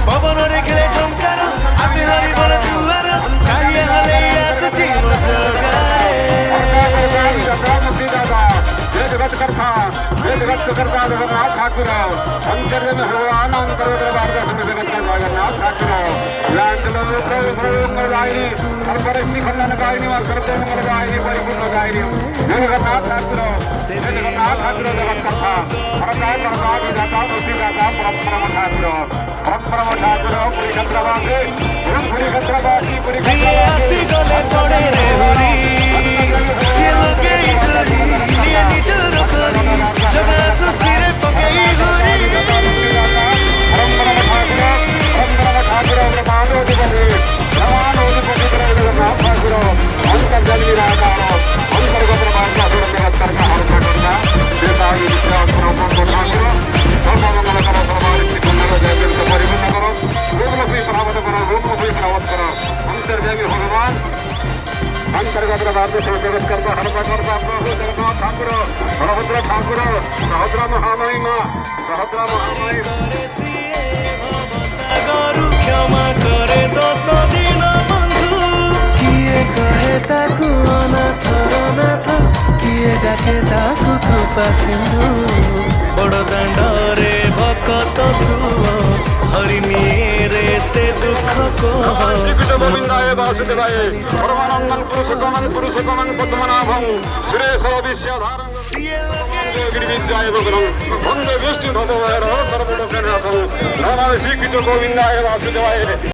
पवन रे खेले झंकार आसे हरि बोल दुआर काहे हले आसुची जगत करता जगन्नाथ ठाकुर अंतर में भगवान अंतर जगत जगन्नाथ ठाकुर लांचलो गायनी सर्वरक्षि खंडन गायनी और सर्वमंगल गायनी परिपूर्ण गायनी जगन्नाथ ठाकुर जगत करता परकाय परकाय विधाता मुक्ति दाता परम ठाकुर पुरी छत्रवासी पुरी छत्रवासी पुरी आसी गले पड़े रे हरि से लगे इधरी ये निजर करी जगा सुची रे पकई हरि परम ठाकुर ब्रह्मांडोधिपति जगन्नाथ ठाकुर अंतर जली राकार अंतर्गत ब्रह्मांड जगत करता हर करता देताई विश्वास परम ठाकुर सर्वमंगल करो सर्वारिष्टि खंडन जय से परिपूर्ण करो रूपमुखी प्राप्त करो रूपमुखी प्राप्त करो अंतर्यामी भगवान अंतर्गत ब्रह्मांड जगत करता हर करता जगन्नाथ ठाकुर बलभद्र ठाकुर सहद्र महामहिमा सहद्र महामहिमा सागरु क्षमा करे 10 दिन बंधु किए कहे ताकु अनाथ अनाथ किए डाके ताकु कृपा सिंधु बड़ दांडरे भक्त सुओ हरिनिए रे से दुख को श्री कृष्ण गोविंदाय वासुदेवाय परमानंदन पुरुषोत्तमं पद्मनाभं सुरेश विश्वधारं गिरिविद्याय भगवं वंदे विष्णु भगवान सर्वलोकनाथं नमः श्री कृष्ण गोविंदाय वासुदेवाय।